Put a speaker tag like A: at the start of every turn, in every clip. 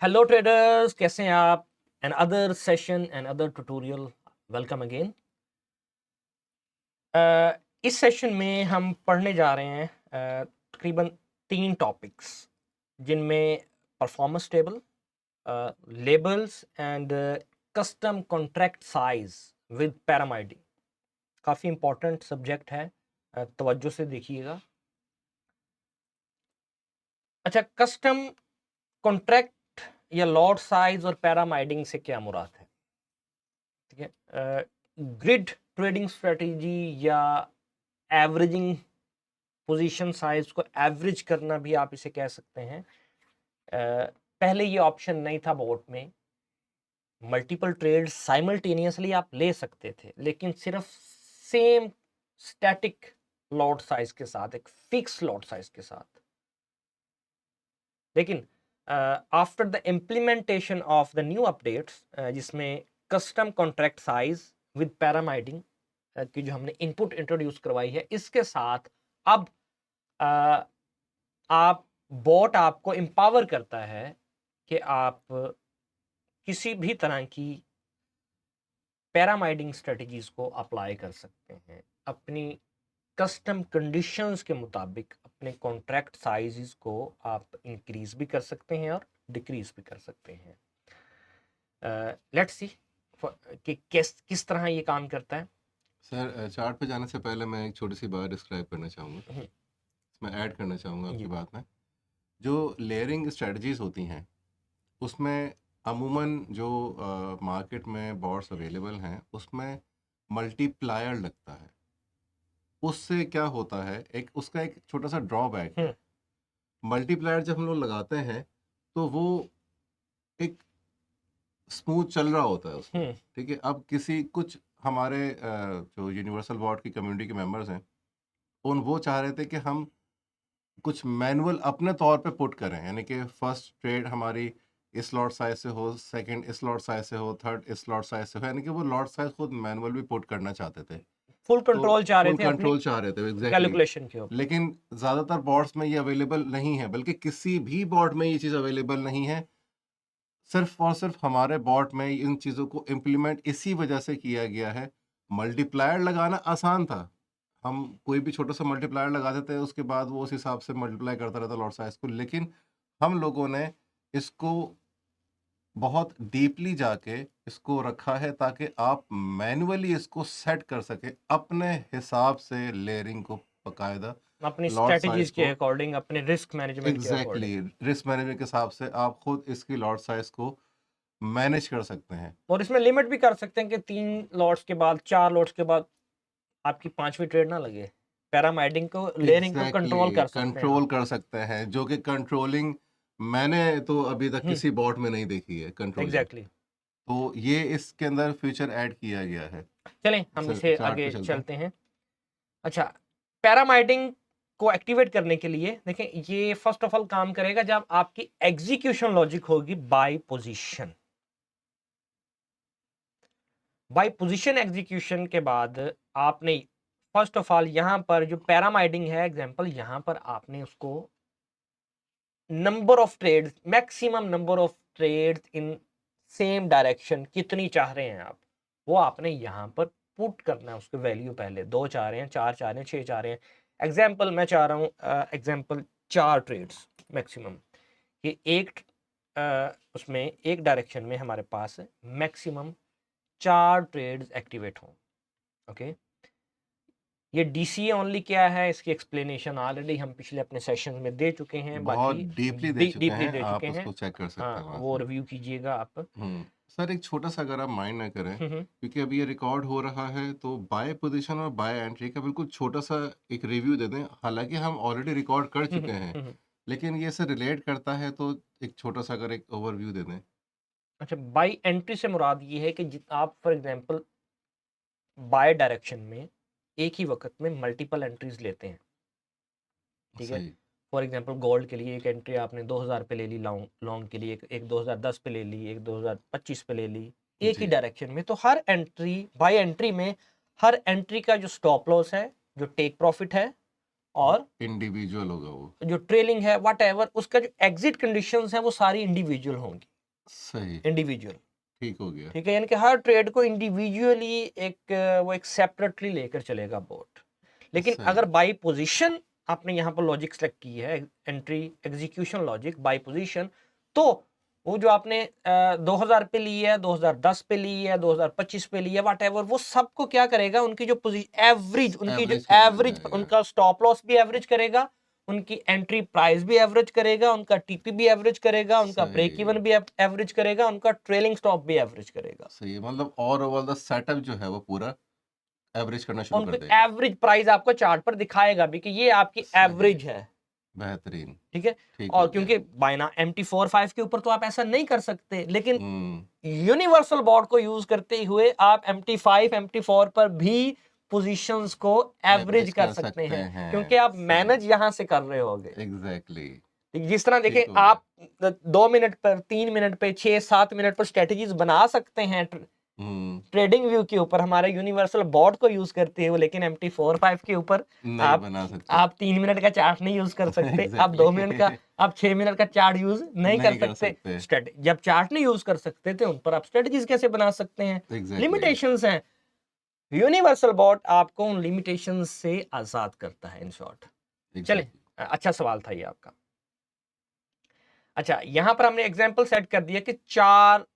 A: Hello traders, कैसे हैं आप? Another session another tutorial, welcome again. इस सेशन में हम पढ़ने जा रहे हैं तकरीबन 3 टॉपिक्स, जिनमें performance table, labels and custom contract size with pyramiding. काफ़ी इंपॉर्टेंट सब्जेक्ट है, तवज्जो से देखिएगा। अच्छा, कस्टम कॉन्ट्रैक्ट या लॉट साइज और पैरामाइडिंग से क्या मुराद है? ठीक है, ग्रिड ट्रेडिंग स्ट्रेटजी या एवरेजिंग पोजीशन साइज को एवरेज करना भी आप इसे कह सकते हैं। पहले ये ऑप्शन नहीं था बोर्ड में। मल्टीपल ट्रेड साइमल्टेनियसली आप ले सकते थे, लेकिन सिर्फ सेम स्टैटिक लॉट साइज के साथ, एक फिक्स लॉट साइज के साथ। लेकिन after the implementation of the new updates, जिसमें कस्टम कॉन्ट्रैक्ट साइज विद पैरामाइडिंग की जो हमने इनपुट इंट्रोड्यूस करवाई है, इसके साथ अब आप बॉट आपको एम्पावर करता है कि आप किसी भी तरह की पैरामाइडिंग स्ट्रेटजीज को अप्लाई कर सकते हैं, अपनी कस्टम कंडीशंस के मुताबिक अपने कॉन्ट्रैक्ट साइजेस को आप इंक्रीज भी कर सकते हैं और डिक्रीज भी कर सकते हैं। लेट्स सी कि किस तरह ये काम करता है।
B: सर, चार्ट पे जाने से पहले मैं एक छोटी सी बात डिस्क्राइब करना चाहूँगा।
A: हम्म,
B: इसमें ऐड करना चाहूँगा आपकी
A: जी।
B: बात में। जो लेयरिंग स्ट्रेटजीज होती हैं उसमें अमूमन जो मार्केट में बॉट्स अवेलेबल हैं उसमें मल्टीप्लायर लगता है। उससे क्या होता है, एक उसका एक छोटा सा ड्रॉबैक
A: हम्म,
B: है। मल्टीप्लायर जब हम लोग लगाते हैं तो वो एक स्मूथ चल रहा होता है उसमें।
A: हम्म,
B: ठीक है, अब किसी कुछ हमारे जो यूनिवर्सल बॉट की कम्युनिटी के मेंबर्स हैं उन वो चाह रहे थे कि हम कुछ मैनुअल अपने तौर पे पुट करें, यानी कि फर्स्ट ट्रेड हमारी इस लॉट साइज से हो, सेकंड इस लॉट साइज से हो, थर्ड इस लॉट साइज से हो, यानी कि वो लॉट साइज खुद मैनुअल भी पुट करना चाहते थे।
A: फुल
B: तो
A: कंट्रोल चाह रहे
B: फुल
A: थे अपनी
B: कंट्रोल चाह रहे थे, एग्जैक्टली।
A: कैलकुलेशन के ऊपर।
B: लेकिन ज़्यादातर बॉट्स में ये अवेलेबल नहीं है, बल्कि किसी भी बॉट में ये चीज़ अवेलेबल नहीं है। सिर्फ और सिर्फ हमारे बॉट में इन चीज़ों को इम्प्लीमेंट इसी वजह से किया गया है। मल्टीप्लायर लगाना आसान था। हम कोई भी छोटा सा मल्टीप्लायर लगा देते हैं, उसके बाद वो उस हिसाब से मल्टीप्लाई करता रहता लॉट साइज को। लेकिन हम लोगों ने इसको बहुत डीपली जाके इसको रखा है ताकि आप मैन्युअली इसको सेट कर सके अपने हिसाब से, लेयरिंग को बाकायदा
A: अपनी
B: लॉट
A: स्ट्रेटजीज
B: साइज
A: के
B: को।
A: अकॉर्डिंग, अपने रिस्क मैनेजमेंट के
B: एग्जैक्टली,
A: अकॉर्डिंग।
B: रिस्क मैनेजमेंट के हिसाब से आप खुद इसकी लॉट साइज को मैनेज कर सकते हैं।
A: और इसमें लिमिट भी कर सकते हैं कि 3 लॉट्स के बाद, 4 लॉट्स के बाद आपकी 5वीं ट्रेड ना लगे। पैरामाइडिंग को, लेयरिंग को कंट्रोल
B: एग्जैक्टली,
A: कर सकते हैं आप।
B: कंट्रोल कर सकते हैं, जो कि कंट्रोलिंग मैंने तो अभी तक
A: हुँ,
B: किसी बॉट में नहीं देखी है कंट्रोलिंग।
A: एग्ज़ैक्टली।
B: तो ये इसके अंदर फीचर ऐड किया गया है।
A: चलें हम
B: सर,
A: इसे
B: चार्ट
A: आगे
B: पे चलते हैं।
A: चलते हैं। अच्छा, पैरामाइडिंग को एक्टिवेट करने के लिए देखें, ये फर्स्ट ऑफ ऑल काम करेगा जब आपकी एग्जीक्यूशन लॉजिक होगी buy position. Buy position execution के बाद आपने फर्स्ट ऑफ ऑल यहाँ पर जो पैरामाइडिंग है एग्जांपल, यहाँ पर आपने उसको number of trades, maximum number of trades in same direction कितनी चाह रहे हैं आप, वो आपने यहाँ पर पुट करना है। उसके वैल्यू पहले 2 चाह रहे हैं, 4 चाह रहे हैं, 6 चाह रहे हैं। एग्जांपल मैं चाह रहा हूँ, एग्जांपल 4 ट्रेड्स मैक्सिमम, कि एक उसमें एक डायरेक्शन में हमारे पास मैक्सिमम 4 ट्रेड्स एक्टिवेट हों। ओके, ये डीसीए ओनली क्या है, इसकी एक्सप्लेनेशन ऑलरेडी हम पिछले अपने सेशन में दे चुके हैं,
B: बहुत
A: बाकी
B: डीपली दे चुके
A: डीपली
B: हैं,
A: दे चुके
B: आप
A: हैं।
B: उसको चेक कर सकते हैं
A: हाँ,
B: वहाँ
A: वो
B: से।
A: रिव्यू कीजिएगा आप।
B: सर, एक छोटा सा अगर आप माइंड ना करें,
A: हम्म,
B: क्योंकि अभी ये रिकॉर्ड हो रहा है, तो बाय पोजीशन और बाय एंट्री का बिल्कुल छोटा सा एक रिव्यू दे दें। हालांकि हम ऑलरेडी रिकॉर्ड कर
A: हम्म,
B: चुके हैं,
A: हम्म।
B: लेकिन ये से रिलेट करता है, तो एक छोटा सा अगर एक ओवरव्यू दे दें।
A: अच्छा, बाय एंट्री से मुराद ये है कि आप फॉर एग्जांपल बाय डायरेक्शन में एक ही वक्त में मल्टीपल एंट्रीज लेते हैं। ठीक है,
B: सही।
A: फॉर एग्जांपल गोल्ड के लिए एक एंट्री आपने 2000 पे ले ली, लॉन्ग लॉन्ग के लिए एक 2010 पे ले ली, एक 2025 पे ले ली, एक ही
B: जी।
A: डायरेक्शन में। तो हर एंट्री, बाय एंट्री में हर एंट्री का जो स्टॉप लॉस है, जो टेक प्रॉफिट है, और
B: इंडिविजुअल होगा वो।
A: जो ट्रेलिंग है, वट एवर, उसका जो एग्जिट कंडीशंस है वो सारी इंडिविजुअल होंगी।
B: सही,
A: इंडिविजुअल,
B: ठीक हो गया।
A: ठीक है, यानी कि हर ट्रेड को इंडिविजुअली वो एक सेपरेटली लेकर चलेगा बोट। लेकिन
B: सही,
A: अगर बाय पोजीशन आपने यहाँ पर लॉजिक सेलेक्ट की है, entry execution logic bye position, तो वो जो आपने 2000 पे ली है, 2010 पे ली है, 2025 पे ली है, व्हाटएवर, वो सबको क्या करेगा, उनकी जो एवरेज, उनकी जो
B: एवरेज के ऊपर
A: एवरेज,
B: जाएगा।
A: उनका स्टॉप लॉस भी एवरेज करेगा, उनकी एंट्री प्राइस भी एवरेज करेगा, उनका टीपी भी एवरेज करेगा, उनका ब्रेक
B: सही,
A: इवन भी एवरेज करेगा, उनका ट्रेलिंग स्टॉप भी एवरेज करेगा।
B: सही है, मतलब ओवरऑल द सेटअप जो है वो पूरा एवरेज करना शुरू
A: उनको
B: कर देगा।
A: एवरेज प्राइस आपको चार्ट पर दिखाएगा भी कि ये आपकी
B: सही,
A: एवरेज है,
B: बेहतरीन,
A: ठीक है।
B: ठीक
A: और
B: हो गया।
A: क्योंकि बायना MT45 के ऊपर तो आप ऐसा नहीं कर सकते, लेकिन
B: हुँ,
A: यूनिवर्सल बॉर्ड को यूज करते हुए आप MT5 MT4 पर भी पोजीशंस को एवरेज
B: एवरेज
A: कर
B: कर
A: सकते
B: सकते
A: हैं, क्योंकि
B: हैं,
A: आप
B: सही,
A: मैनेज यहां से कर रहे होगे।
B: एग्ज़ैक्टली,
A: जिस तरह देखें
B: ठीक हो गया।
A: आप 2 मिनट पर, 3 मिनट पे, 6-7 मिनट पर स्ट्रेटेजीज बना सकते हैं
B: हुँ,
A: ट्रेडिंग व्यू के ऊपर हमारे यूनिवर्सल बॉट को यूज करते हो, लेकिन MT45 के ऊपर
B: नहीं
A: आप
B: बना सकते।
A: आप 3 मिनट का चार्ट नहीं यूज कर सकते, आप
B: एग्ज़ैक्टली
A: 2 मिनट का, आप 6 मिनट का चार्ट यूज नहीं कर
B: नहीं कर
A: सकते।
B: सकते,
A: जब चार्ट नहीं यूज कर सकते थे, उन पर आप स्ट्रेटजीज कैसे बना सकते हैं?
B: एग्ज़ैक्टली,
A: लिमिटेशंस हैं। यूनिवर्सल बॉट आपको उन लिमिटेशंस से आजाद करता है, इन शॉर्ट। चले,
B: एग्ज़ैक्टली,
A: अच्छा सवाल था ये आपका। अच्छा, यहां पर हमने एग्जाम्पल सेट कर दिया कि 4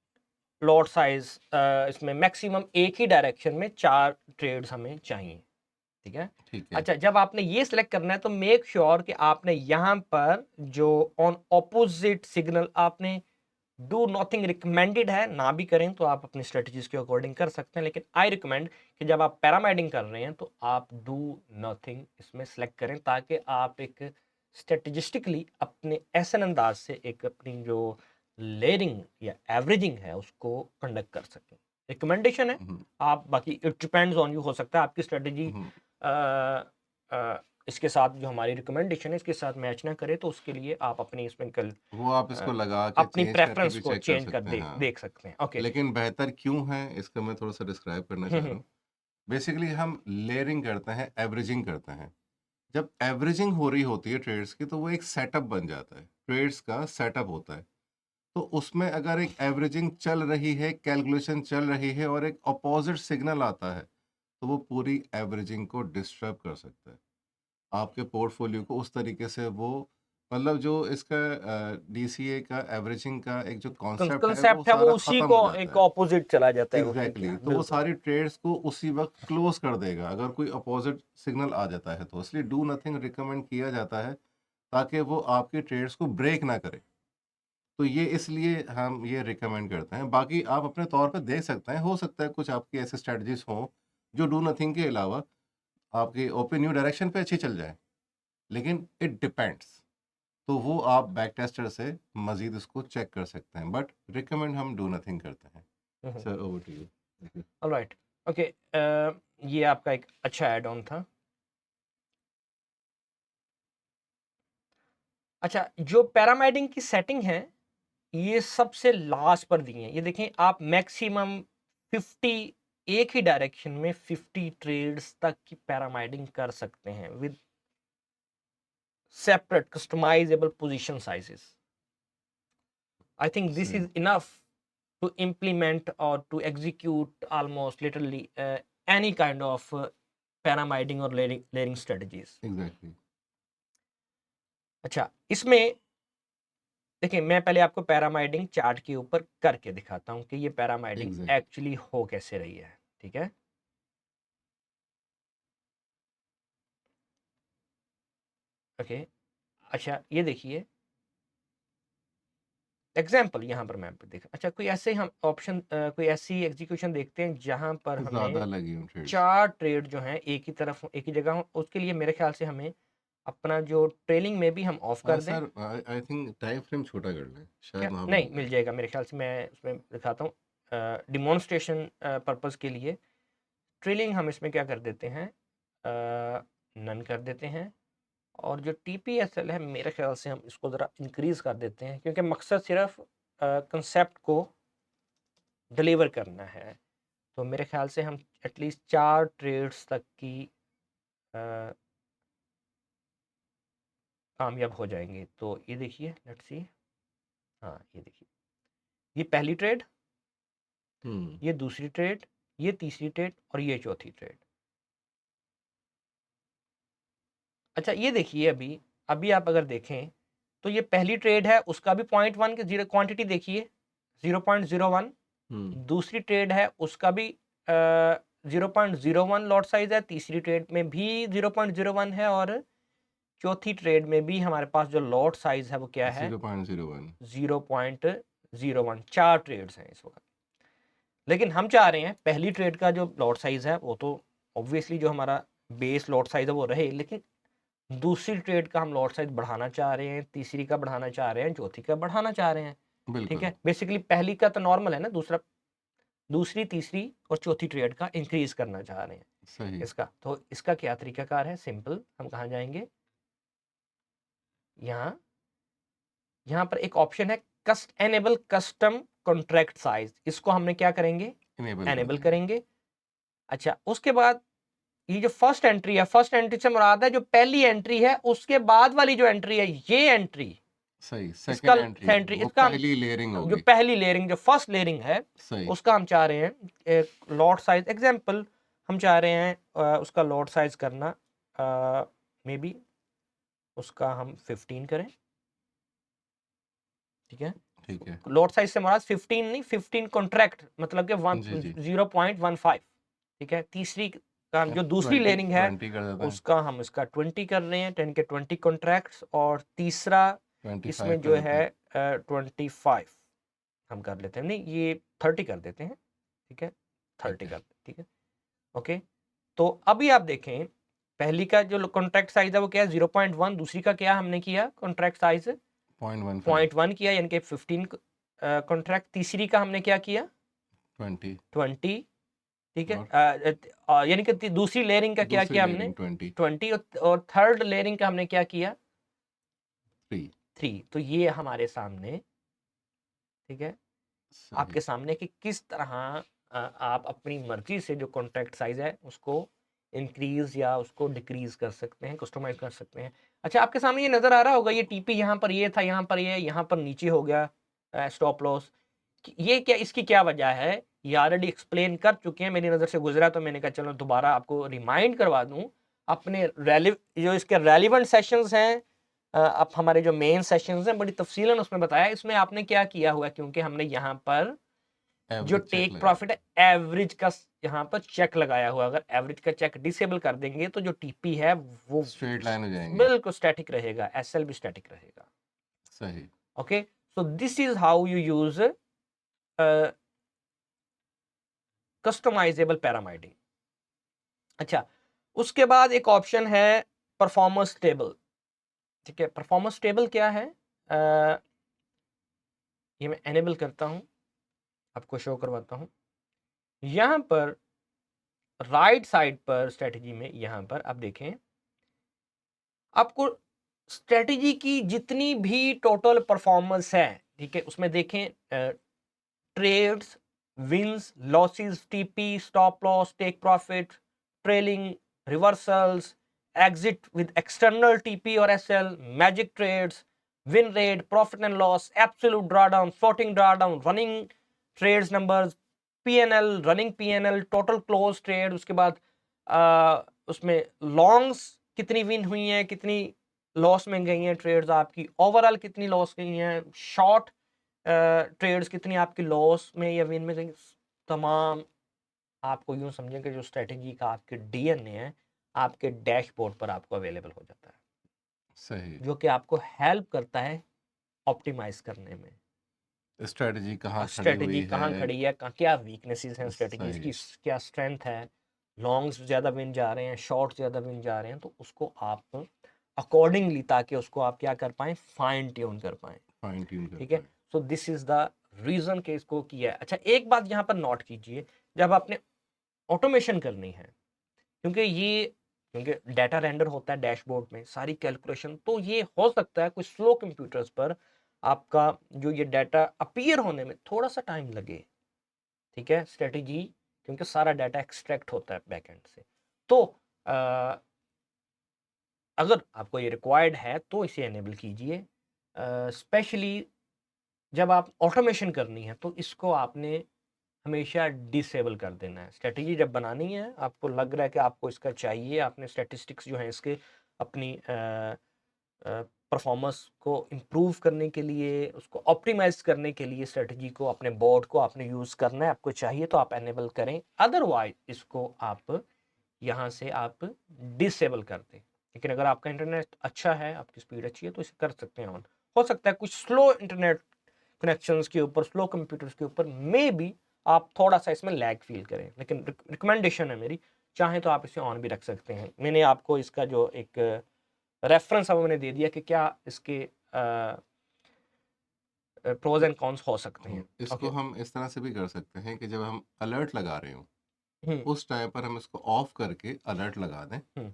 A: लॉट साइज, इसमें मैक्सिमम एक ही डायरेक्शन में 4 ट्रेड्स हमें चाहिए, ठीक है।
B: ठीक है।
A: अच्छा, जब आपने ये सिलेक्ट करना है तो मेक श्योर कि आपने यहां पर जो ऑन ऑपोजिट सिग्नल आपने डू नॉथिंग रिकमेंडेड है, ना भी करें तो आप अपनी स्ट्रेटजीज के अकॉर्डिंग कर सकते हैं, लेकिन आई रिकमेंड कि जब आप पैरामाइडिंग कर रहे हैं तो आप डू नथिंग इसमें सेलेक्ट करें, ताकि आप एक स्ट्रेटजिस्टिकली अपने ऐसे अंदाज से एक अपनी जो लेयरिंग या एवरेजिंग है उसको कंडक्ट कर सकें। रिकमेंडेशन है,
B: हुँ,
A: आप बाकी इट डिपेंड्स ऑन यू, हो सकता है आपकी स्ट्रेटजी
B: हुँ,
A: इसके साथ जो हमारी रिकमेंडेशन है इसके साथ मैच ना करे, तो उसके लिए आप अपनी इसमें कल
B: वो आप
A: अ,
B: इसको लगा के
A: अपनी
B: चेंज करके
A: प्रेफ़रेंस
B: भी
A: को
B: चेक कर
A: चेंज कर
B: सकते हैं, हाँ।
A: देख सकते हैं। ओके।
B: लेकिन बेहतर क्यों है, इसका मैं थोड़ा-सा डिस्क्राइब करना
A: हुँ,
B: चाह रहा
A: हुँ।
B: हूँ। बेसिकली हम लेयरिंग करते हैं, एवरेजिंग करते हैं। जब एवरेजिंग हो रही होती है ट्रेड्स की, तो वो एक सेटअप बन जाता है। ट्रेड्स का सेटअप होता है। तो उसमें अगर एक एवरेजिंग चल रही है, कैलकुलेशन चल रही है और एक अपोज़िट सिग्नल आता है, तो वो पूरी एवरेजिंग को डिस्टर्ब कर सकता है। आपके पोर्टफोलियो को उस तरीके से वो मतलब जो इसका डीसीए का एवरेजिंग का एक जो कॉन्सेप्ट है, वो
A: कंसेप्ट है वो
B: सारा
A: उसी
B: खत्म
A: को
B: हो जाता
A: एक
B: है।
A: ऑपोजिट चला जाता है, वो ठीक
B: एग्ज़ैक्टली,
A: है,
B: तो वो
A: बिल्कुल।
B: सारी ट्रेड्स को उसी वक़्त क्लोज़ कर देगा, अगर कोई अपोज़िट सिग्नल आ जाता है तो। इसलिए डू नथिंग रिकमेंड किया जाता है, ताकि वो आपकी ट्रेड्स को ब्रेक ना करे। तो ये इसलिए हम ये रिकमेंड करते हैं। बाकी आप अपने तौर पे देख सकते हैं, हो सकता है कुछ आपकी ऐसी स्ट्रैटेजीज़ हों, जो डू नथिंग के अलावा आपकी ओपन न्यू डायरेक्शन पे अच्छी चल जाएँ, लेकिन इट डिपेंड्स। तो वो आप बैक टेस्टर से मज़ीद उसको चेक कर सकते हैं, बट रिकमेंड हम डू नथिंग करते हैं।
A: हुँ, हुँ।
B: Sir over to you.
A: Alright. Okay, ये आपका एक अच्छा ऐड ऑन था। अच्छा, जो पैरामाइडिंग की सेटिंग है, ये सबसे लास्ट पर दी है। ये देखें, आप मैक्सिमम 50, एक ही डायरेक्शन में 50 ट्रेड्स तक की पैरामाइडिंग कर सकते हैं with separate customizable position sizes. I think this
B: सही,
A: is enough to implement or to execute almost literally any kind of पैरामाइडिंग और लेयरिंग स्ट्रेटजीज।
B: एग्ज़ैक्टली,
A: अच्छा, इसमें देखिए, मैं पहले आपको पैरामाइडिंग चार्ट के ऊपर करके दिखाता हूँ कि ये पैरामाइडिंग
B: एग्ज़ैक्टली।
A: एक्चुअली हो कैसे रही है, ठीक है। ओके। अच्छा, ये देखिए एग्जाम्पल यहाँ पर मैं आपको देखा। अच्छा, कोई ऐसे हम ऑप्शन, कोई ऐसी एग्जीक्यूशन देखते हैं जहाँ पर
B: ज़्यादा
A: हमें
B: लगी हुई ट्रेड्स।
A: 4 ट्रेड जो हैं एक ही तरफ एक ही जगह हो, उसके लिए मेरे ख्याल से हमें अपना जो ट्रेलिंग में भी हम ऑफ कर दें।
B: Sir I I think time frame छोटा कर लें,
A: क्या
B: शायद वहाँ पे
A: नहीं
B: हो
A: मिल
B: जाए।
A: जाएगा मेरे ख्याल से, मैं उसमें दिखाता हूँ डिमॉन्स्ट्रेशन पर्पस के लिए। ट्रेलिंग हम इसमें क्या कर देते हैं, नन कर देते हैं, और जो TPSL है मेरे ख्याल से हम इसको ज़रा इंक्रीज़ कर देते हैं, क्योंकि मकसद सिर्फ कंसेप्ट को डिलीवर करना है। तो मेरे ख्याल से हम एटलीस्ट 4 ट्रेड्स तक की अ, कामयाब हो जाएँगे। तो ये देखिए, लेट्स सी। हाँ, ये देखिए, ये पहली ट्रेड,
B: हम्म,
A: ये दूसरी ट्रेड, ये तीसरी ट्रेड और ये चौथी ट्रेड। अच्छा ये देखिए, अभी अभी आप अगर देखें तो ये पहली ट्रेड है, उसका भी 0.1 की जीरो क्वांटिटी देखिए 0.01। दूसरी ट्रेड है उसका भी 0.01 लॉट साइज है, तीसरी ट्रेड में भी 0.01 है, और चौथी ट्रेड में भी हमारे पास जो लॉट साइज है वो क्या है
B: 0.01।
A: 0.01। 4 ट्रेड्स हैं इस वक्त। लेकिन हम चाह रहे हैं पहली ट्रेड का जो लॉट साइज है वो तो ऑब्वियसली जो हमारा बेस लॉट साइज है वो रहे, लेकिन दूसरी ट्रेड का हम लॉट साइज बढ़ाना चाह रहे हैं, तीसरी का बढ़ाना चाह रहे हैं, चौथी का बढ़ाना चाह रहे हैं। ठीक
B: बिल्कुल
A: है, बेसिकली पहली का तो नॉर्मल है ना, दूसरी तीसरी और चौथी ट्रेड का इंक्रीज करना चाह रहे हैं
B: सही।
A: इसका। तो इसका क्या तरीकाकार है, सिंपल, हम कहाँ जाएंगे, यहाँ यहाँ पर एक ऑप्शन है एनेबल कस्टम कॉन्ट्रैक्ट साइज, इसको हमने क्या करेंगे, एनेबल करेंगे। अच्छा उसके बाद ये जो फर्स्ट एंट्री है, फर्स्ट एंट्री से मुराद है जो पहली एंट्री है उसके बाद वाली जो एंट्री है, ये एंट्री,
B: सही,
A: इसका
B: सेकंड एंट्री वो
A: इसका हम
B: पहली लेयरिंग
A: जो
B: होगी।
A: पहली लेयरिंग, जो फर्स्ट लेयरिंग है
B: सही।
A: उसका हम चाह रहे हैं लॉट साइज, एग्जांपल हम चाह रहे हैं उसका लॉट साइज करना मे बी उसका हम 15 करें। ठीक है,
B: ठीक है।
A: लॉट साइज से मुराद 15 नहीं, 15 कॉन्ट्रैक्ट, मतलब कि
B: जी।
A: 0.15। ठीक है, तीसरी का जो दूसरी
B: 20
A: लेयरिंग है
B: 20 कर देते हैं।
A: उसका हम इसका 20 कर रहे हैं, 10 के 20 कॉन्ट्रैक्ट्स, और तीसरा
B: 25
A: इसमें
B: कर
A: जो
B: देते
A: है
B: हैं।
A: 25 हम कर लेते हैं, नहीं ये 30 कर देते हैं। ठीक है, 30
B: ठीक है।
A: कर, ठीक है, ओके। तो अभी आप देखें पहली का जो कॉन्ट्रैक्ट साइज है वो क्या है 0.1, दूसरी का क्या हमने किया कॉन्ट्रैक्ट साइज
B: 0.15
A: 0.1 किया, यानी कि 15 कॉन्ट्रैक्ट, तीसरी का हमने क्या किया
B: 20
A: 20। ठीक है,
B: और
A: यानी कि दूसरी लेयरिंग का क्या
B: दूसरी
A: किया हमने
B: लेयरिंग 20
A: 20, और थर्ड लेयरिंग का हमने क्या किया
B: 3।
A: 3। तो ये हमारे सामने, ठीक है,
B: सही।
A: आपके सामने कि किस तरह आप अपनी मर्जी से जो कॉन्ट्रैक्ट साइज है उसको इंक्रीज या उसको डिक्रीज कर सकते हैं, कस्टमाइज कर सकते हैं। अच्छा आपके सामने ये नजर आ रहा होगा, ये टीपी यहाँ पर ये था, यहाँ पर ये, यहाँ पर नीचे हो गया स्टॉप लॉस, ये क्या, इसकी क्या वजह है, ये ऑलरेडी एक्सप्लेन कर चुके हैं, मेरी नज़र से गुजरा तो मैंने कहा चलो दोबारा आपको रिमाइंड करवा दूं। अपने जो इसके रेलिवेंट सेशंस हैं, अब हमारे जो मेन सेशंस हैं बड़ी तफसीलन उसमें बताया, इसमें आपने क्या किया हुआ, क्योंकि हमने यहाँ पर जो
B: एवरेज चेक
A: टेक
B: लगा।
A: प्रॉफिट है एवरेज का यहाँ पर चेक लगाया हुआ, अगर एवरेज का चेक डिसेबल कर देंगे तो जो टीपी है वो
B: स्ट्रेट लाइन हो जाएंगे।
A: बिल्कुल स्टैटिक रहेगा, एसएल भी स्टैटिक रहेगा।
B: सही।
A: Okay, so this is how you use customizable pyramiding. अच्छा उसके बाद एक ऑप्शन है परफॉर्मेंस टेबल। ठीक है, परफॉर्मेंस टेबल क्या है, ये मैं एनेबल करता हूं, आपको शो करवाता हूं। यहां पर राइट साइड पर स्ट्रेटजी में यहां पर आप देखें, आपको स्ट्रेटजी की जितनी भी टोटल परफॉर्मेंस है, ठीक है, उसमें देखें trades, wins, losses, TP, stop loss, take profit, trailing, reversals, exit with external TP और SL, magic trades, win rate, profit and loss, absolute drawdown, floating drawdown, running trades numbers, PNL, running PNL, total close trade, उसके बाद उसमें longs कितनी win हुई हैं, कितनी loss में गई हैं ट्रेड्स आपकी, ओवरऑल कितनी लॉस गई हैं, शॉर्ट ट्रेड्स कितनी आपकी लॉस में या विन में गई, तमाम आपको यूं समझें कि जो स्ट्रेटेजी का आपके डीएनए है आपके डैशबोर्ड पर आपको अवेलेबल हो जाता है,
B: सही।
A: जो कि आपको हेल्प करता है ऑप्टिमाइज करने में।
B: स्ट्रेटजी कहाँ खड़ी
A: स्ट्रेटेजी
B: हुई
A: कहाँ
B: है।
A: खड़ी है, क्या वीकनेसेस हैं स्ट्रेटेजीज की,
B: सही।
A: क्या स्ट्रेंथ है, लॉन्ग्स ज़्यादा विन जा रहे हैं, शॉर्ट ज़्यादा विन जा रहे हैं, तो उसको आप अकॉर्डिंगली, ताकि उसको आप क्या कर पाएँ, फाइन ट्यून कर पाएँ।
B: फाइन ट्यून कर
A: ठीक है,
B: पाए।
A: So this is the reason के इसको किया है। अच्छा एक बात यहाँ पर नोट कीजिए, जब आपने ऑटोमेशन करनी है, क्योंकि डाटा रेंडर होता है डैशबोर्ड में सारी कैलकुलेशन, तो ये हो सकता है कुछ स्लो कंप्यूटर्स पर आपका जो ये डाटा अपीयर होने में थोड़ा सा टाइम लगे। ठीक है, स्ट्रेटेजी क्योंकि सारा डाटा एक्सट्रैक्ट होता है बैकएंड से, तो अगर आपको ये रिक्वायर्ड है तो इसे एनेबल कीजिए, स्पेशली जब आप ऑटोमेशन करनी है तो इसको आपने हमेशा डिसेबल कर देना है। स्ट्रेटजी जब बनानी है, आपको लग रहा है कि आपको इसका चाहिए, आपने स्टैटिस्टिक्स जो हैं इसके अपनी परफॉर्मेंस को इम्प्रूव करने के लिए, उसको ऑप्टिमाइज़ करने के लिए स्ट्रेटजी को, अपने बोर्ड को आपने यूज़ करना है, आपको चाहिए तो आप एनेबल करें, अदरवाइज़ इसको आप यहाँ से आप डिसेबल कर दें। लेकिन अगर आपका इंटरनेट अच्छा है, आपकी स्पीड अच्छी है तो इसे कर सकते हैं ऑन। हो सकता है कुछ स्लो इंटरनेट कनेक्शंस के ऊपर, स्लो कंप्यूटर्स के ऊपर मे बी आप थोड़ा-सा इसमें लैग फ़ील करें, लेकिन रिकमेंडेशन है मेरी, चाहें तो आप इसे ऑन भी रख सकते हैं। मैंने आपको इसका जो एक रेफ़रेंस अब मैंने दे दिया कि क्या इसके प्रोज़
B: इ
A: एंड कॉन्स हो सकते हैं।
B: इसको
A: ओके।
B: हम इस तरह से भी कर सकते हैं कि जब हम अलर्ट लगा रहे हों,
A: हुँ,
B: उस टाइम पर हम इसको ऑफ करके अलर्ट लगा दें।
A: हुँ,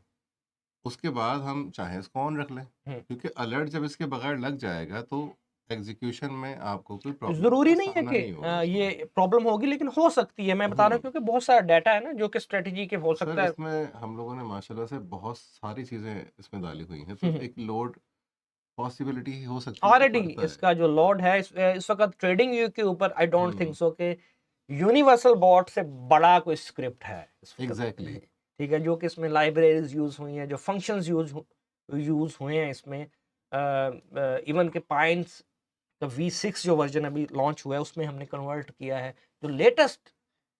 B: उसके बाद हम चाहें इसको ऑन रख लें,
A: हुँ।
B: क्योंकि अलर्ट जब इसके बगैर लग जाएगा तो एग्ज़ीक्यूशन में आपको कोई प्रॉब्लम का
A: ज़रूरी नहीं है
B: सामना
A: कि
B: नहीं होगा उसमें।
A: ये प्रॉब्लम होगी, लेकिन हो सकती है। मैं बता रहा हूँ
B: हुँ।
A: क्योंकि बहुत सारा डाटा है ना जो कि स्ट्रैटेजी के हो
B: सर
A: सकता है।
B: इसमें हम लोगों ने माशाल्लाह से बहुत सारी चीज़ें इसमें डाली हुई हैं,
A: हुँ,
B: तो
A: हुँ।
B: एक लोड पॉसिबिलिटी हो सकती है कि
A: ऑलरेडी
B: पड़ता है।
A: इसका जो लोड है इस वक़्त ट्रेडिंग व्यू के ऊपर आई डोंट थिंक
B: हुँ,
A: सो कि यूनिवर्सल बॉट से बड़ा कोई स्क्रिप्ट है इस वक़्त।
B: एग्ज़ैक्टली।
A: ठीक है, जो कि इसमें लाइब्रेरीज़ यूज़ हुई हैं, जो फंक्शंस यूज़ हुए हैं इसमें। इवन के पाइन्स का V6 जो वर्ज़न अभी लॉन्च हुआ है उसमें हमने कन्वर्ट किया है। जो लेटेस्ट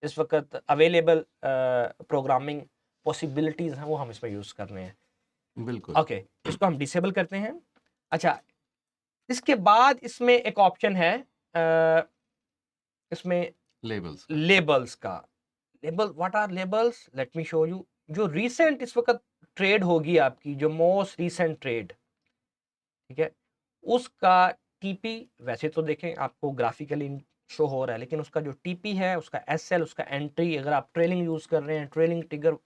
A: इस वक़्त अवेलेबल प्रोग्रामिंग पॉसिबिलिटीज़ हैं वो हम इसमें यूज़ कर रहे हैं।
B: बिल्कुल,
A: ओके, इसको हम डिसेबल करते हैं। अच्छा, इसके बाद इसमें एक ऑप्शन है अ, इसमें
B: लेबल्स का।
A: लेबल्स का। Label what are labels? Let me show you. जो रीसेंट इस वक़्त ट्रेड होगी आपकी, जो मोस्ट रीसेंट ट्रेड, ठीक है? उसका टीपी वैसे तो देखें आपको ग्राफिकली शो हो रहा है, लेकिन उसका जो टीपी है, उसका एसएल, उसका एंट्री, अगर आप ट्रेलिंग यूज़ कर रहे हैं, ट्रेलिंग ट्रिगर,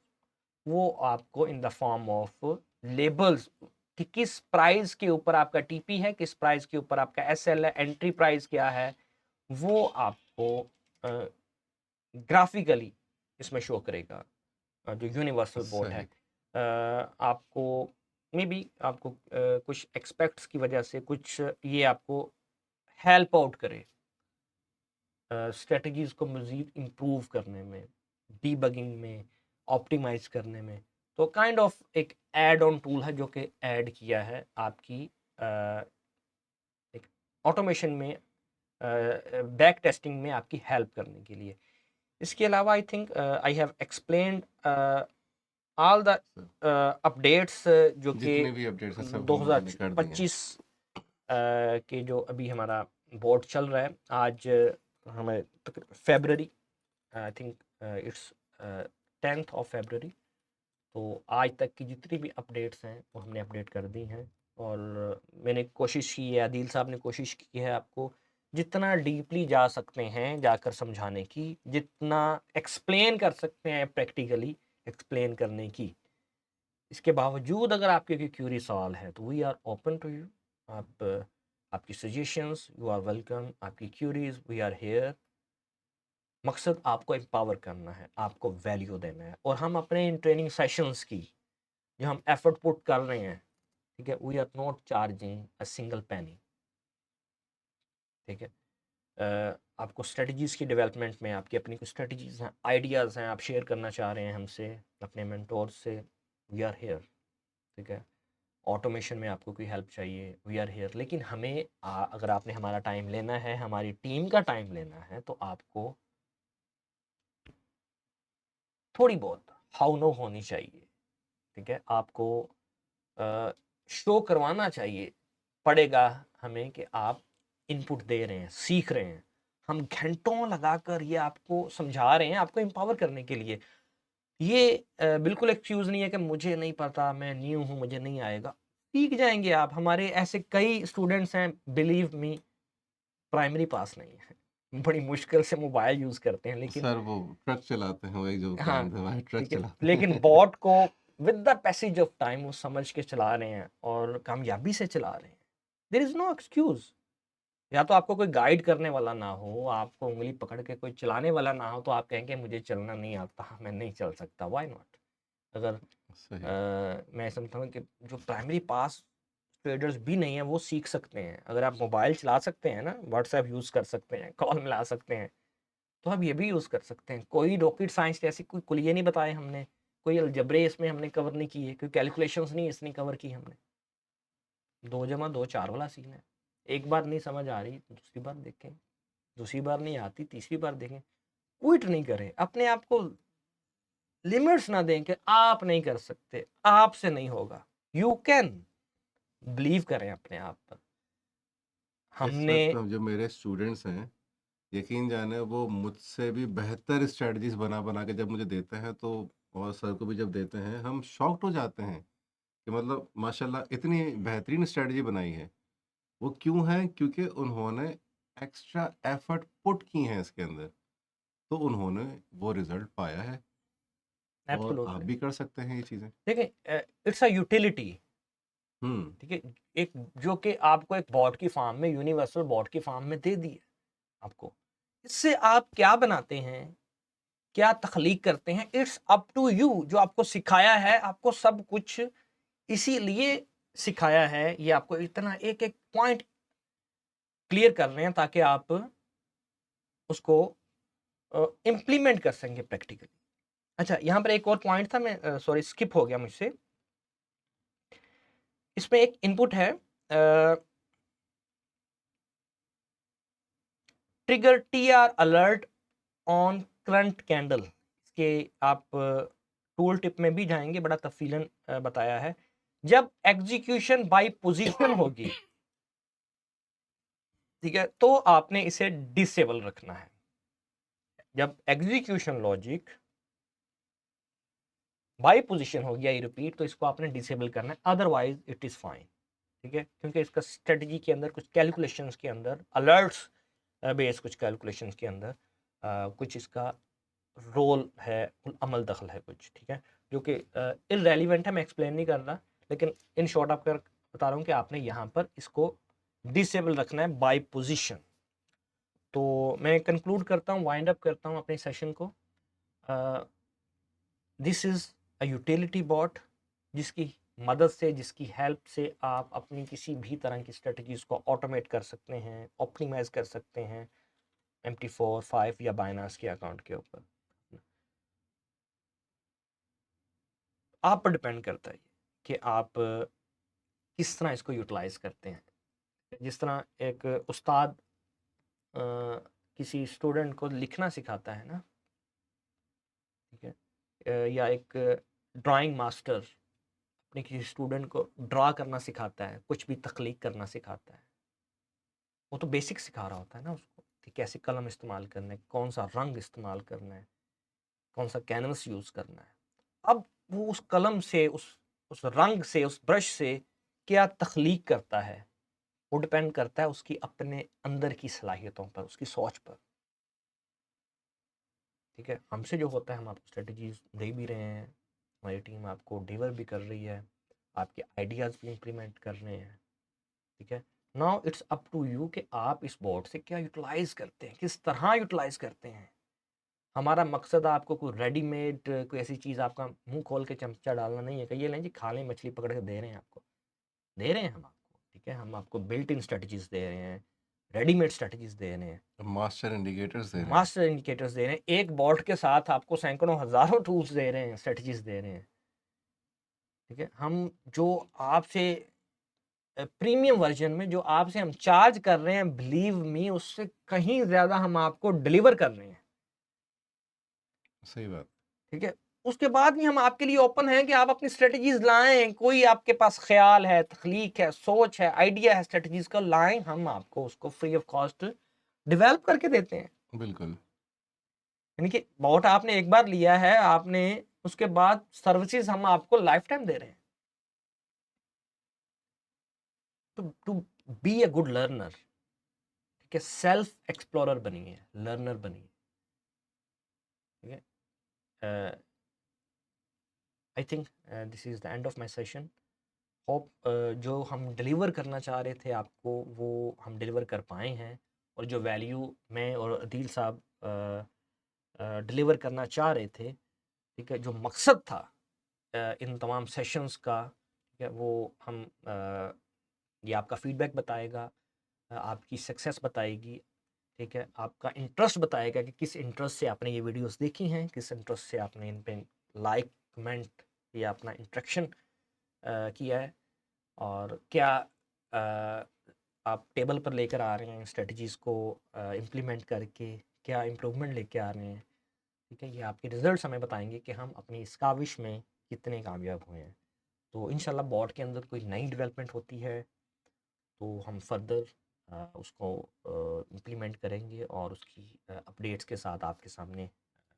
A: वो आपको in the form of labels कि किस प्राइस के ऊपर आपका टीपी है, किस प्राइस के ऊपर आपका एसएल है, एंट्री प्राइस क्या है, वो आपको ग्राफिकली इसमें शो करेगा। जो यूनिवर्सल बोर्ड है।
B: सही।
A: आपको मे बी आपको कुछ एक्सपेक्ट्स की वजह से कुछ ये आपको हेल्प आउट करे स्ट्रेटजीज़ को मज़ीद इम्प्रूव करने में, डीबगिंग में, ऑप्टिमाइज़ करने में। तो काइंड ऑफ एक ऐड ऑन टूल है जो कि ऐड किया है आपकी अ, एक ऑटोमेशन में, बैक टेस्टिंग में आपकी हेल्प करने के लिए। इसके अलावा I think I have explained all the
B: sir,
A: updates जो कि
B: जितने भी अपडेट्स हैं सब हम लोगों ने कर दिए हैं।
A: 2025 के जो अभी हमारा बोर्ड चल रहा है। आज हमें February, I think it's 10th of February. तो आज तक की जितनी भी अपडेट्स हैं वो हमने अपडेट कर दी हैं। और मैंने कोशिश की है, आदिल साहब ने कोशिश की है आपको जितना डीपली जा सकते हैं जाकर समझाने की, जितना एक्सप्लेन कर सकते हैं प्रैक्टिकली एक्सप्लेन करने की। इसके बावजूद अगर आपके कोई क्यूरी सवाल है तो we are open to you. आप आपकी सजेशंस यू आर वेलकम, आपकी क्यूरीज वी आर हेयर। मकसद आपको एम्पावर करना है, आपको वैल्यू देना है, और हम अपने इन ट्रेनिंग सेशंस की जो हम एफर्ट पुट कर रहे हैं, ठीक है, we are not charging a single penny. ठीक है। आपको स्ट्रेटजीज़ की डेवलपमेंट में आपकी अपनी कुछ स्ट्रेटजीज़ हैं, आइडियाज़ हैं, आप शेयर करना चाह रहे हैं हमसे, अपने मेंटोर से, वी आर हेयर। ठीक है। ऑटोमेशन में आपको कोई हेल्प चाहिए, वी आर हेयर। लेकिन हमें अगर आपने हमारा टाइम लेना है, हमारी टीम का टाइम लेना है, तो आपको थोड़ी बहुत हाउ नो होनी चाहिए। ठीक है। आपको शो करवाना चाहिए पड़ेगा हमें कि आप इनपुट दे रहे हैं, सीख रहे हैं। हम घंटों लगाकर ये आपको समझा रहे हैं, आपको एम्पावर करने के लिए। ये बिल्कुल एक्सक्यूज़ नहीं है कि मुझे नहीं पता, मैं न्यू हूँ, मुझे नहीं आएगा। सीख जाएँगे आप। हमारे ऐसे कई स्टूडेंट्स हैं, बिलीव मी, प्राइमरी पास नहीं है। बड़ी मुश्किल से मोबाइल यूज़ करते हैं, लेकिन
B: सर वो ट्रक चलाते हैं, वही जो
A: हाँ,
B: काम है वही ट्रक
A: ठीक है।
B: चलाते
A: लेकिन
B: हैं।
A: बॉट को with the passage of time वो समझ के चला रहे हैं और कामयाबी से चला रहे हैं। There is no excuse. या तो आपको कोई गाइड करने वाला ना हो, आपको उँगली पकड़ के कोई चलाने वाला ना हो, तो आप कहेंगे मुझे चलना नहीं आता, मैं नहीं चल सकता, व्हाई नॉट? अगर
B: सही।
A: मैं समझता हूँ कि जो प्राइमरी पास ट्रेडर्स भी नहीं है वो सीख सकते हैं। अगर आप मोबाइल चला सकते हैं ना, व्हाट्सएप यूज़ कर सकते हैं, कॉल मिला सकते हैं, तो आप ये भी यूज़ कर सकते हैं। कोई रॉकेट साइंस जैसी कोई कुलिये नहीं बताए हमने, कोई अलजबरे इसमें हमने कवर नहीं किए, कोई कैलकुलेशंस नहीं इसमें कवर की हमने। 2 जमा 2 4 वाला सीन है। एक बार नहीं समझ आ रही, दूसरी बार देखें, दूसरी बार नहीं आती, तीसरी बार देखें। क्विट नहीं करें, अपने आप को लिमिट्स ना दें कि आप नहीं कर सकते, आपसे नहीं होगा। यू कैन, बिलीव करें अपने आप पर।
B: इस
A: हमने
B: वक्त जो मेरे स्टूडेंट्स हैं, यकीन जाने वो मुझसे भी बेहतर स्ट्रेटजीज बना बना के जब मुझे देते हैं, तो और सर को भी जब देते हैं, हम शॉक्ड हो जाते हैं कि मतलब माशाल्लाह इतनी बेहतरीन स्ट्रेटजी बनाई है। वो क्यों है? क्योंकि उन्होंने एक्स्ट्रा एफर्ट पुट की हैं इसके अंदर, तो उन्होंने वो रिजल्ट पाया है। और आप
A: एब्सोल्युटली
B: भी कर सकते हैं ये चीज़ें।
A: देखें, इट्स अ यूटिलिटी,
B: हुँ,
A: ठीक है? एक जो कि आपको एक बॉट की फॉर्म में, यूनिवर्सल बॉट की फॉर्म में दे दी है आपको। इससे आप क्या बनाते हैं, क्या तख्लीक करते हैं, इट्स अप टू यू। जो आपको सिखाया है, आपको सब कुछ इसीलिए सिखाया है, ये आपको इतना एक-एक पॉइंट क्लियर कर रहे हैं ताकि आप उसको इम्प्लीमेंट कर सकेंगे प्रैक्टिकली। अच्छा, यहाँ पर एक और पॉइंट था, मैं सॉरी स्किप हो गया मुझसे। इसमें एक इनपुट है, trigger TR alert on current candle. इसके आप टूल टिप में भी जाएंगे, बड़ा तफसीलन बताया है। जब एग्जीक्यूशन बाय पोजीशन होगी, ठीक है, तो आपने इसे डिसेबल रखना है। जब एग्जीक्यूशन लॉजिक बाय पोजीशन हो गया, रिपीट, तो इसको आपने डिसेबल करना है, अदरवाइज इट इज फाइन। ठीक है, क्योंकि इसका स्ट्रेटजी के अंदर कुछ कैलकुलेशंस के अंदर अलर्ट्स बेस, कुछ कैलकुलेशंस के अंदर कुछ इसका रोल है, अमल दखल है कुछ, ठीक है, जो कि इररेलेवेंट है, मैं एक्सप्लेन नहीं कर रहा, लेकिन इन शॉर्ट आपको बता रहा हूँ कि आपने यहाँ पर इसको डिसेबल रखना है बाय पोजीशन। तो मैं कंक्लूड करता हूँ, वाइंड अप करता हूँ अपने सेशन को। This is a utility bot, जिसकी मदद से, जिसकी हेल्प से आप अपनी किसी भी तरह की स्ट्रेटजीज को ऑटोमेट कर सकते हैं, ऑप्टिमाइज कर सकते हैं MT4, 5 या बाइनास के अकाउंट के ऊपर। आप पर डिपेंड करता है कि आप किस तरह इसको यूटिलाइज करते हैं। जिस तरह एक उस्ताद किसी स्टूडेंट को लिखना सिखाता है ना, ठीक है, या एक ड्राइंग मास्टर अपने किसी स्टूडेंट को ड्रा करना सिखाता है, कुछ भी तख्लीक करना सिखाता है, वो तो बेसिक सिखा रहा होता है ना उसको कि कैसे कलम इस्तेमाल करना है, कौन सा रंग इस्तेमाल करना है, कौन सा कैनवस यूज़ करना है। अब वो उस कलम से, उस रंग से, उस ब्रश से क्या तख्लीक करता है, वो डिपेंड करता है उसकी अपने अंदर की सलाहियतों पर, उसकी सोच पर। ठीक है, हमसे जो होता है, हम आपको स्ट्रेटजीज दे भी रहे हैं, हमारी टीम आपको डिलीवर भी कर रही है, आपके आइडियाज़ भी इम्प्लीमेंट कर रहे हैं। ठीक है, now it's up to you कि आप इस बोर्ड से क्या यूटिलाइज करते हैं, किस तरह यूटिलाइज करते हैं। हमारा मकसद आपको कोई रेडीमेड कोई ऐसी चीज़ आपका मुंह खोल के चमचा डालना नहीं है कि ये लें जी खा लें, मछली पकड़ के दे रहे हैं आपको, दे रहे हैं हम आपको। ठीक है, हम आपको बिल्ट इन स्ट्रेटजीज दे रहे हैं, रेडीमेड स्ट्रेटजीज दे रहे हैं,
B: मास्टर इंडिकेटर्स दे रहे हैं।
A: मास्टर इंडिकेटर्स दे रहे हैं, एक बॉट के साथ आपको सैकड़ों हज़ारों टूल्स दे रहे हैं, स्ट्रेटजीज दे रहे हैं। ठीक है, हम जो आपसे प्रीमियम वर्जन में जो आपसे हम चार्ज कर रहे हैं, बिलीव मी, उससे कहीं ज़्यादा हम आपको डिलीवर कर रहे हैं।
B: सही बात।
A: ठीक है, उसके बाद भी हम आपके लिए ओपन हैं कि आप अपनी स्ट्रेटजीज लाएं, कोई आपके पास ख्याल है, तख्लीक है, सोच है, आइडिया है स्ट्रेटजीज का, लाएं, हम आपको उसको फ्री ऑफ कॉस्ट डेवलप करके देते हैं।
B: बिल्कुल।
A: यानी कि बॉट आपने एक बार लिया है, आपने उसके बाद सर्विसेज हम आपको लाइफ टाइम दे रहे हैं। To be a good learner, ठीक है, सेल्फ एक्सप्लोरर बनिए, लर्नर बनिए। ठीक है, I think this is the end of my session. Hope जो हम डिलीवर करना चाह रहे थे आपको, वो हम डिलीवर कर पाए हैं, और जो वैल्यू मैं और अदील साहब डिलीवर करना चाह रहे थे, ठीक है, जो मकसद था इन तमाम सेशंस का, ठीक है, वो हम ये आपका फीडबैक बताएगा, आपकी सक्सेस बताएगी, ठीक है? आपका इंटरेस्ट बताएगा कि किस इंटरेस्ट से आपने ये वीडियोस देखी हैं, किस इंटरेस्ट से आपने इन पे लाइक, कमेंट या अपना इंटरेक्शन किया है, और क्या आप टेबल पर लेकर आ रहे हैं स्ट्रेटजीज़ को इम्प्लीमेंट करके, क्या इम्प्रूवमेंट लेके आ रहे हैं, ठीक है? ये आपके रिजल्ट्स हमें बताएंगे कि हम अपनी इस काविश में कितने कामयाब हुए हैं। तो इंशाल्लाह बॉट के अंदर कोई नई डेवलपमेंट होती है तो हम फर्दर उसको इम्प्लीमेंट करेंगे और उसकी अपडेट्स के साथ आपके सामने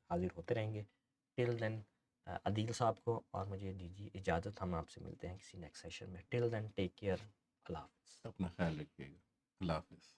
A: हाजिर होते रहेंगे। टिल देन अदील साहब को और मुझे दीजिए इजाज़त, हम आपसे मिलते हैं किसी नेक्स्ट सेशन में। टिल देन टेक केयर, अल्लाह हाफ़िज़।
B: अपना ख्याल रखिएगा। अल्लाह हाफ़िज़।